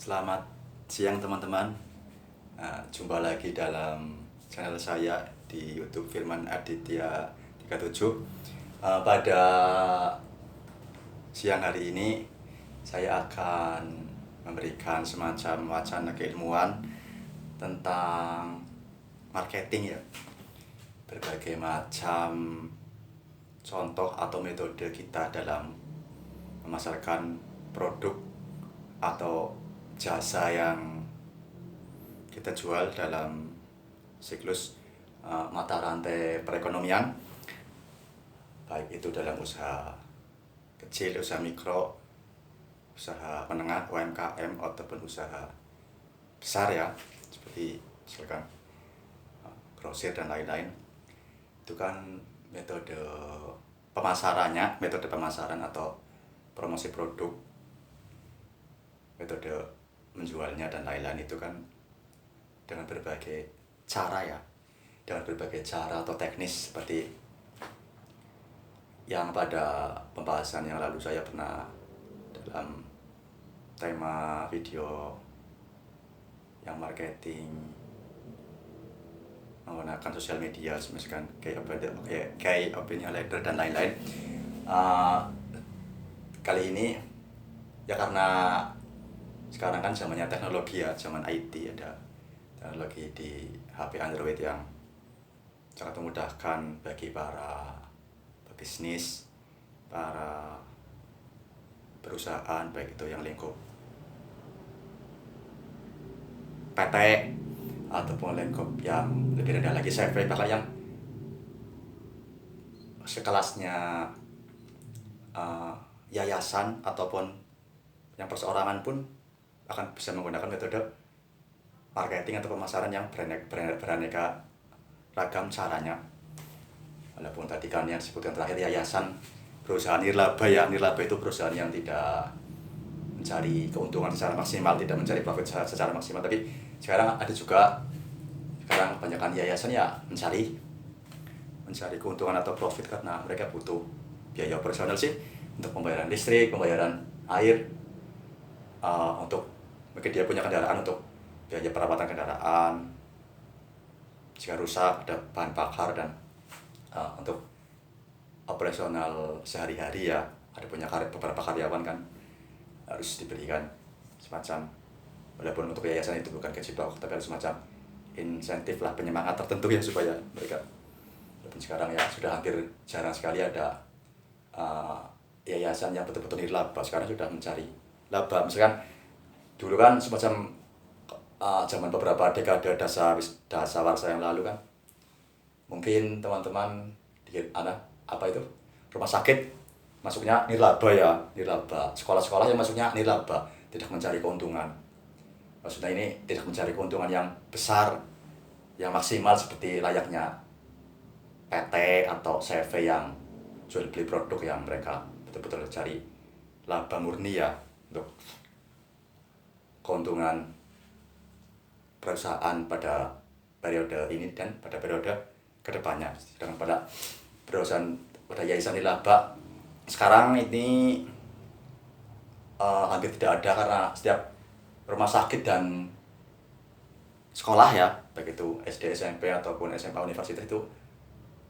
Selamat siang teman-teman. Jumpa lagi dalam channel saya di YouTube Firman Aditya 37. Pada siang hari ini saya akan memberikan semacam wacana keilmuan tentang marketing ya. Berbagai macam contoh atau metode kita dalam memasarkan produk atau jasa yang kita jual dalam siklus mata rantai perekonomian, baik itu dalam usaha kecil, usaha mikro, usaha menengah, UMKM, ataupun usaha besar ya, seperti misalkan grosir dan lain-lain. Itu kan metode pemasaran atau promosi produk, metode menjualnya dan lain-lain itu kan dengan berbagai cara ya, dengan berbagai cara atau teknis, seperti yang pada pembahasan yang lalu saya pernah dalam tema video yang marketing menggunakan sosial media, misalkan kayak opinion leader dan lain-lain. Kali ini ya, karena sekarang kan zamannya teknologi ya, zaman IT, ada teknologi di HP Android yang sangat memudahkan bagi para pebisnis, para perusahaan, baik itu yang lingkup PT ataupun lingkup yang lebih rendah lagi, CV, bahkan yang sekelasnya yayasan ataupun yang perseorangan pun akan bisa menggunakan metode marketing atau pemasaran yang beraneka ragam caranya. Walaupun tadi kan yang disebutkan terakhir yayasan, perusahaan nirlaba ya, nirlaba itu perusahaan yang tidak mencari keuntungan secara maksimal, tidak mencari profit secara maksimal. Tapi sekarang ada juga, sekarang kebanyakan yayasan ya mencari keuntungan atau profit karena mereka butuh biaya operasional sih, untuk pembayaran listrik, pembayaran air, untuk mungkin dia punya kendaraan, untuk biaya perawatan kendaraan jika rusak, ada bahan bakar, dan untuk operasional sehari-hari ya, ada punya beberapa karyawan kan, harus diberikan semacam, walaupun untuk yayasan itu bukan gaji pokok, tapi ada semacam insentif lah, penyemangat tertentu ya, supaya mereka, walaupun sekarang ya sudah hampir jarang sekali ada yayasan yang betul-betul nirlaba, sekarang sudah mencari laba. Misalkan dulu kan semacam zaman beberapa dekade dasawarsa yang lalu kan, mungkin teman-teman di apa itu, rumah sakit masuknya nirlaba ya, nirlaba. Sekolah-sekolah yang masuknya nirlaba, tidak mencari keuntungan. Maksudnya ini tidak mencari keuntungan yang besar, yang maksimal seperti layaknya PT atau CV yang jual beli produk, yang mereka betul-betul cari laba murni ya, untuk keuntungan perusahaan pada periode ini dan pada periode kedepannya. Sedangkan pada perusahaan, pada yayasan nirlaba sekarang ini hampir tidak ada, karena setiap rumah sakit dan sekolah ya, baik itu SD, SMP ataupun SMA, universitas, itu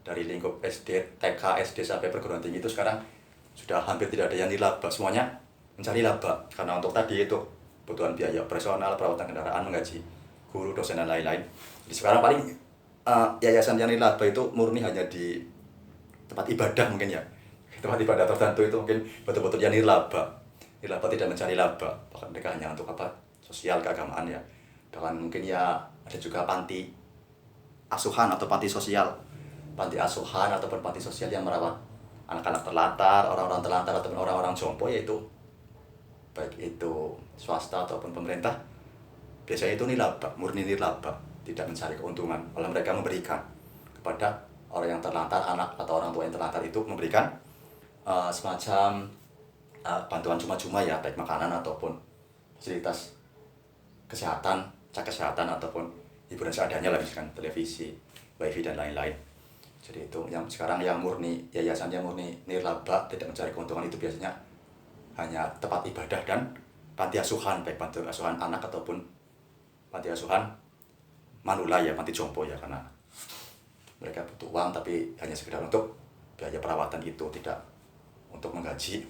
dari lingkup SD, TK, SD sampai perguruan tinggi, itu sekarang sudah hampir tidak ada yang nirlaba, semuanya mencari laba, karena untuk tadi itu kebutuhan biaya operasional, perawatan kendaraan, menggaji guru, dosen, dan lain-lain. Jadi sekarang paling yayasan yang nirlaba itu murni hanya di tempat ibadah mungkin ya, tempat ibadah tertentu itu mungkin betul-betul yang nirlaba tidak mencari laba, bahkan mereka hanya untuk sosial, keagamaan ya. Bahkan mungkin ya ada juga panti asuhan atau panti asuhan ataupun panti sosial yang merawat anak-anak terlantar, orang-orang terlantar ataupun orang-orang jompo, yaitu baik itu swasta ataupun pemerintah. Biasanya itu murni nirlaba, tidak mencari keuntungan, malah mereka memberikan kepada orang yang terlantar, anak atau orang tua yang terlantar itu, memberikan semacam bantuan cuma-cuma ya, baik makanan ataupun fasilitas kesehatan, cek kesehatan, ataupun hiburan seadanya lah, misalkan televisi, wifi, dan lain-lain. Jadi itu yang sekarang yang murni, yayasan yang murni nirlaba, tidak mencari keuntungan, itu biasanya hanya tempat ibadah dan panti asuhan, baik panti asuhan anak ataupun panti asuhan manula ya, panti jompo ya, karena mereka butuh uang tapi hanya sekedar untuk biaya perawatan itu, tidak untuk menggaji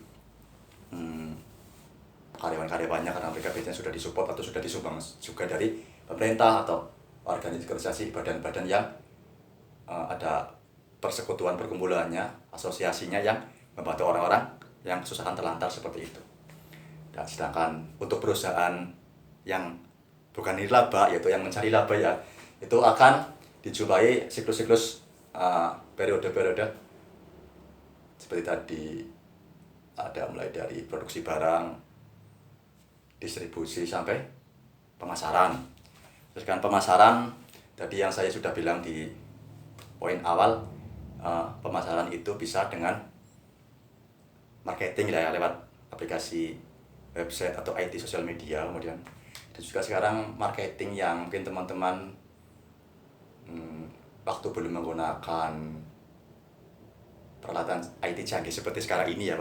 karyawan-karyawannya, karena mereka biasanya sudah disupport atau sudah disumbang juga dari pemerintah atau organisasi badan-badan yang ada persekutuan perkumpulannya, asosiasinya yang membantu orang-orang yang kesusahan terlantar seperti itu. Dan sedangkan untuk perusahaan yang bukan nirlaba, yaitu yang mencari laba ya, itu akan dijumpai siklus-siklus periode-periode seperti tadi, ada mulai dari produksi barang, distribusi sampai pemasaran. Terus kan pemasaran tadi yang saya sudah bilang di poin awal, pemasaran itu bisa dengan marketing ya, lewat aplikasi website atau IT sosial media. Kemudian ada juga sekarang marketing yang mungkin teman-teman waktu belum menggunakan peralatan IT canggih seperti sekarang ini ya,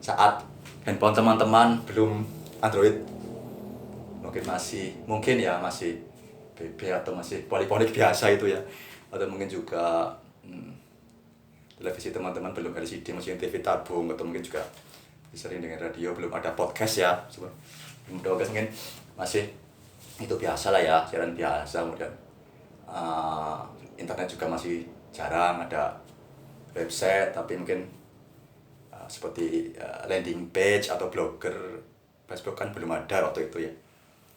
saat handphone teman-teman belum Android, mungkin masih BB atau masih poliponik biasa itu ya, atau mungkin juga televisi teman-teman belum LCD, masih TV tabung, atau mungkin juga sering dengan radio, belum ada podcast ya, podcast mungkin masih itu biasa lah ya, siaran biasa. Kemudian internet juga masih jarang, ada website tapi mungkin seperti landing page atau blogger Facebook kan belum ada waktu itu ya.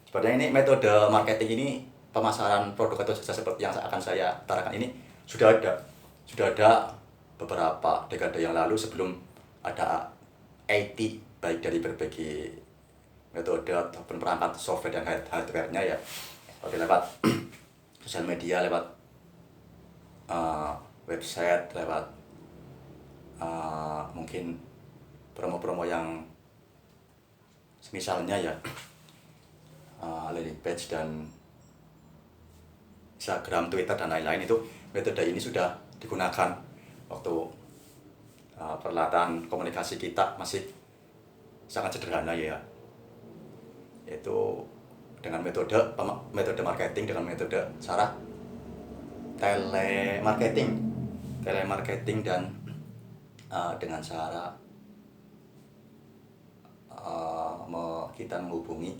Sebenarnya ini metode marketing ini, pemasaran produk atau jasa seperti yang akan saya utarakan ini sudah ada beberapa dekade yang lalu, sebelum ada IT, baik dari berbagai metode ataupun perangkat software dan hardware-nya ya, seperti lewat sosial media, lewat website, lewat mungkin promo-promo yang misalnya ya, landing page dan Instagram, Twitter dan lain-lain. Itu metode ini sudah digunakan waktu peralatan komunikasi kita masih sangat sederhana ya, yaitu dengan metode marketing, dengan metode cara telemarketing dan dengan cara kita menghubungi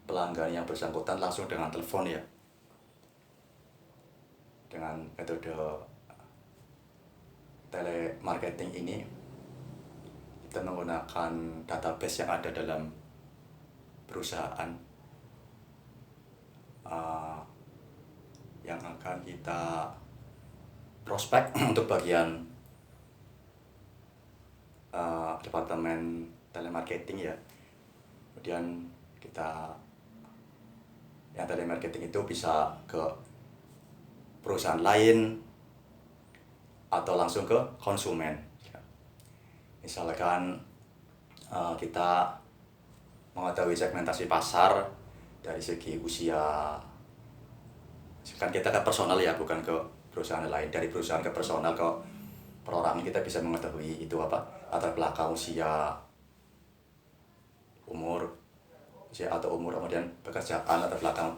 pelanggan yang bersangkutan langsung dengan telepon ya. Dengan metode telemarketing ini kita menggunakan database yang ada dalam perusahaan yang akan kita prospek untuk bagian departemen telemarketing ya. Kemudian kita yang telemarketing itu bisa ke perusahaan lain atau langsung ke konsumen. Misalkan kita mengetahui segmentasi pasar dari segi usia, kan kita ke personal ya, bukan ke perusahaan lain. Dari perusahaan ke personal, ke perorangan, kita bisa mengetahui itu apa, latar belakang usia, umur, kemudian pekerjaan, latar belakang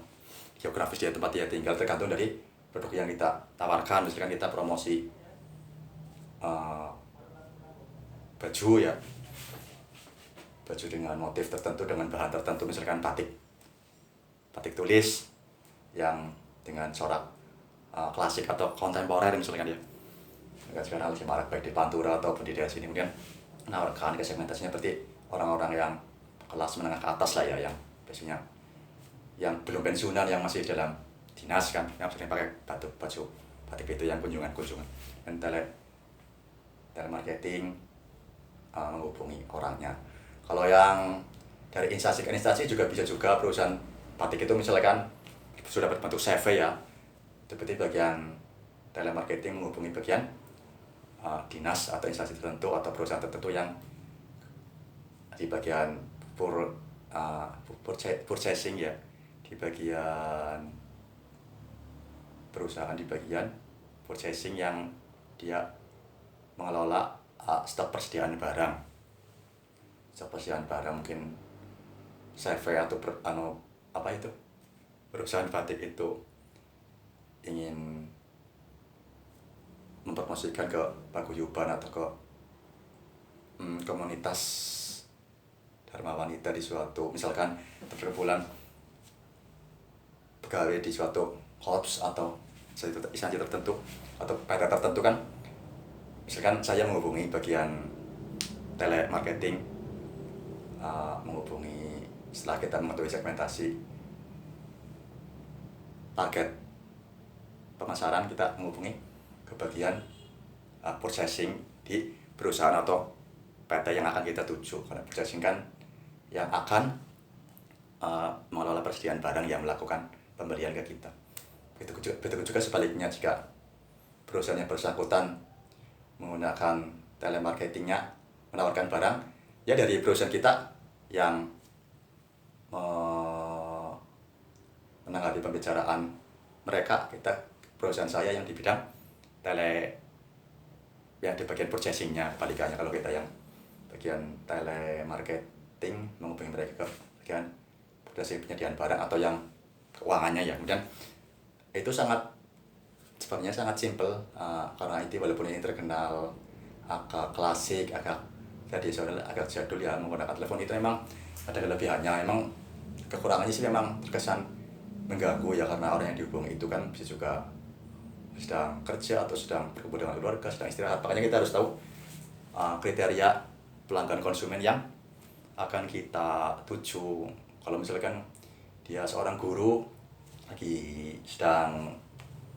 geografis dia tempat dia tinggal, tergantung dari produk yang kita tawarkan. Misalkan kita promosi baju ya, baju dengan motif tertentu, dengan bahan tertentu, misalkan batik tulis yang dengan corak klasik atau kontemporer misalkan ya. Sekarang lebih marak baik di Pantura ataupun di daerah sini, kemudian menawarkan ke segmentasinya seperti orang-orang yang kelas menengah ke atas lah ya, yang biasanya yang belum pensiunan, yang masih dalam dinas kan, yang sering pakai baju batik itu, yang kunjungan. Dan telemarketing menghubungi orangnya. Kalau yang dari instansi ke instansi juga bisa juga, perusahaan batik itu misalkan sudah berbentuk CV ya, seperti bagian telemarketing menghubungi bagian dinas atau instansi tertentu atau perusahaan tertentu yang di bagian purchasing ya, di bagian perusahaan di bagian purchasing yang dia mengelola stok persediaan barang. kebersihan barang, mungkin CV atau apa itu, perusahaan batik itu ingin mempromosikan ke paguyuban atau ke komunitas dharma wanita di suatu, misalkan perkumpulan pegawai di suatu korps atau instansi tertentu atau PT tertentu kan, misalkan saya menghubungi bagian telemarketing, menghubungi setelah kita mengetahui segmentasi target pemasaran, kita menghubungi ke bagian purchasing di perusahaan atau PT yang akan kita tuju, karena purchasing kan yang akan mengelola persediaan barang yang melakukan pembelian ke kita. Begitu juga sebaliknya, jika perusahaan yang bersangkutan menggunakan telemarketingnya menawarkan barang, ya dari perusahaan kita yang menanggapi pembicaraan mereka, perusahaan saya yang di bidang yang di bagian purchasingnya, kebalikannya kalau kita yang bagian telemarketing menghubungi mereka ke bagian purchasing, penyediaan barang atau yang keuangannya ya. Kemudian itu sebenarnya sangat simple, karena itu walaupun ini terkenal agak klasik, agak tradisional, agak jadul ya, menggunakan telepon itu memang ada kelebihannya. Memang kekurangannya sih memang terkesan mengganggu ya, karena orang yang dihubungi itu kan bisa juga sedang kerja atau sedang berkumpul dengan keluarga, sedang istirahat. Makanya kita harus tahu kriteria pelanggan konsumen yang akan kita tuju. Kalau misalkan dia seorang guru lagi sedang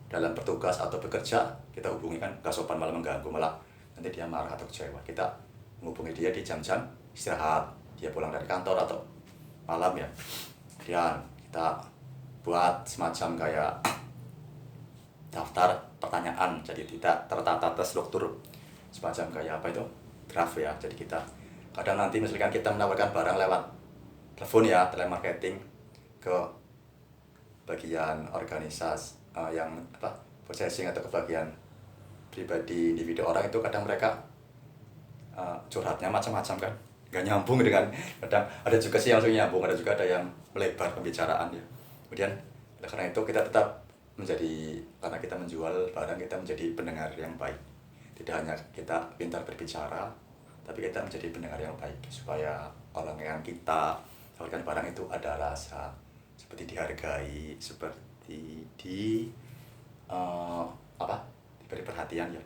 dalam bertugas atau bekerja, kita hubungi kan gak sopan, malah mengganggu, malah nanti dia marah atau kecewa. Kita menghubungi dia di jam-jam istirahat, dia pulang dari kantor atau malam ya. Kemudian kita buat semacam kayak daftar pertanyaan, jadi tidak tertata terstruktur, semacam kayak apa itu, draft ya. Jadi kita kadang nanti misalkan kita menawarkan barang lewat telepon ya, telemarketing ke bagian organisasi yang purchasing atau ke bagian pribadi individu orang, itu kadang mereka curhatnya macam-macam kan, nggak nyambung dengan, kadang ada juga sih yang langsung nyambung, ada juga ada yang melebar pembicaraan ya. Kemudian karena itu kita tetap karena kita menjual barang, kita menjadi pendengar yang baik. Tidak hanya kita pintar berbicara, tapi kita menjadi pendengar yang baik, supaya orang yang kita tawarkan barang itu ada rasa seperti dihargai, seperti diberi perhatian ya.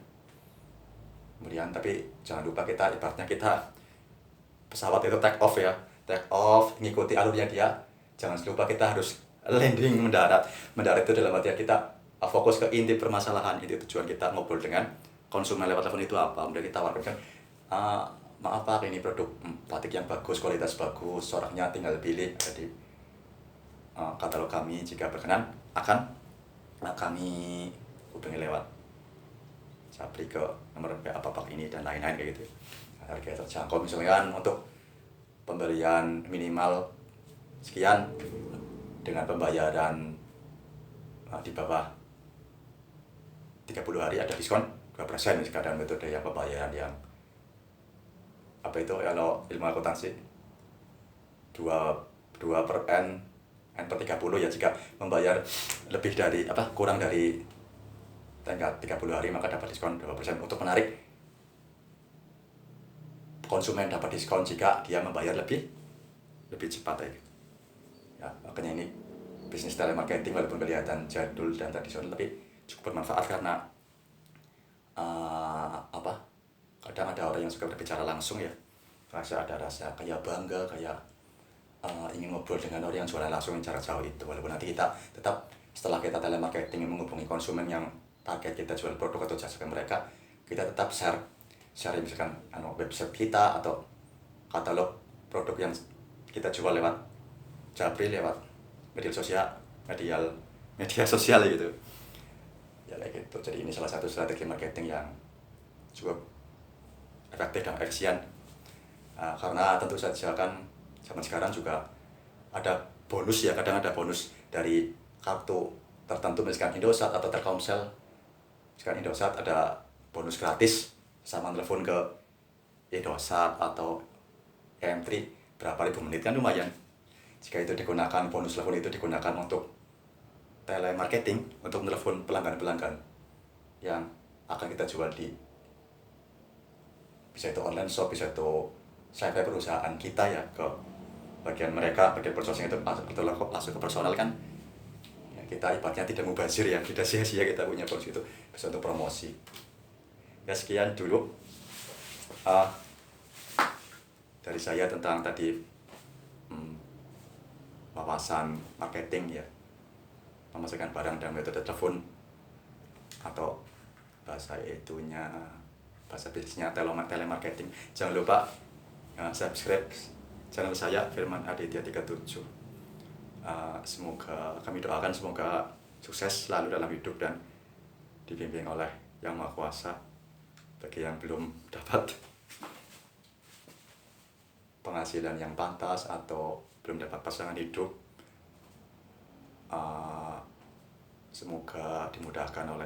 Kemudian tapi jangan lupa kita ibaratnya kita pesawat itu take off ya, take off ngikuti alurnya dia, jangan lupa kita harus landing, mendarat itu dalam arti kita fokus ke inti permasalahan, inti tujuan kita ngobrol dengan konsumen lewat telepon itu apa. Kemudian kita tawarkan kan, maaf Pak, ini produk batik yang bagus, kualitas bagus, coraknya tinggal pilih, ada di katalog kami, jika berkenan akan kami hubungi lewat Japri ke nomor PA Bapak ini dan lain-lain kayak gitu. Harga terjangkau, misalnya untuk pembelian minimal sekian dengan pembayaran di bawah 30 hari ada diskon 2%. Kadang metode yang pembayaran yang apa itu, kalau ilmu akuntansi 2/N/30 ya, jika membayar lebih dari kurang dari tanggal 30 hari maka dapat diskon 2%. Untuk menarik konsumen dapat diskon jika dia membayar lebih cepat ya. Makanya ini bisnis telemarketing walaupun kelihatan jadul dan tradisional, tapi cukup bermanfaat karena kadang ada orang yang suka berbicara langsung ya, ada rasa kayak bangga, kayak ingin ngobrol dengan orang yang jualan langsung jarak jauh itu. Walaupun nanti kita tetap setelah kita telemarketing menghubungi konsumen yang target kita jual produk atau jasa ke mereka, kita tetap share misalkan website kita atau katalog produk yang kita jual lewat Japri, lewat media sosial gitu ya, kayak gitu. Jadi ini salah satu strategi marketing yang cukup efektif dan efisien, karena tentu saja kan zaman sekarang juga ada bonus ya, kadang ada bonus dari kartu tertentu, misalkan Indosat atau Telkomsel. Misalkan Indosat ada bonus gratis sama telepon ke Indosat atau entry berapa ribu menit kan lumayan. Jika itu digunakan, bonus telepon itu digunakan untuk telemarketing, untuk telepon pelanggan-pelanggan yang akan kita jual di, bisa itu online shop, bisa itu sampai perusahaan kita ya, ke bagian mereka, bagian processing itu masuk ke personal kan ya, kita ibaratnya tidak mubazir ya, tidak sia-sia kita punya bonus itu, bisa untuk promosi. Ya sekian dulu dari saya tentang tadi wawasan marketing ya, memasarkan barang dan metode telepon, atau bahasa bisnisnya telemarketing. Jangan lupa subscribe channel saya Firman Aditya 37. Semoga kami doakan semoga sukses selalu dalam hidup dan dibimbing oleh Yang Maha Kuasa. Bagi yang belum dapat penghasilan yang pantas atau belum dapat pasangan hidup, semoga dimudahkan oleh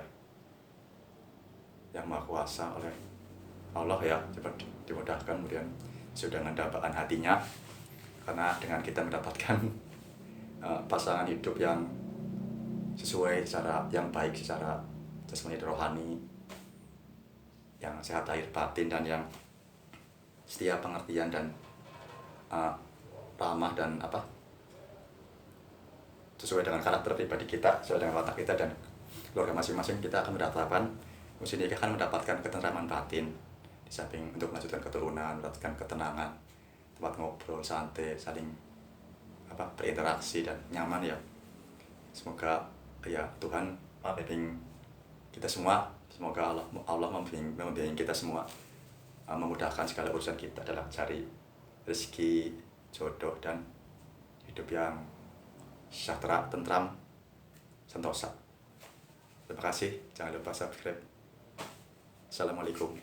Yang Maha Kuasa, oleh Allah ya, cepat dimudahkan, kemudian sudah dengan dambaan hatinya, karena dengan kita mendapatkan pasangan hidup yang sesuai, secara yang baik, secara jasmani rohani, yang sehat lahir batin, dan yang setia, pengertian, dan ramah, dan sesuai dengan karakter pribadi kita, sesuai dengan watak kita dan keluarga masing-masing, kita akan mendapatkan usia nikah, akan mendapatkan ketentraman batin, di samping untuk melanjutkan keturunan, mendapatkan ketenangan, tempat ngobrol santai, saling berinteraksi dan nyaman ya. Semoga ya Tuhan membimbing kita semua, semoga Allah membimbing kita semua, memudahkan segala urusan kita dalam cari rezeki, jodoh, dan hidup yang sejahtera, tentram, sentosa. Terima kasih, jangan lupa subscribe. Assalamualaikum.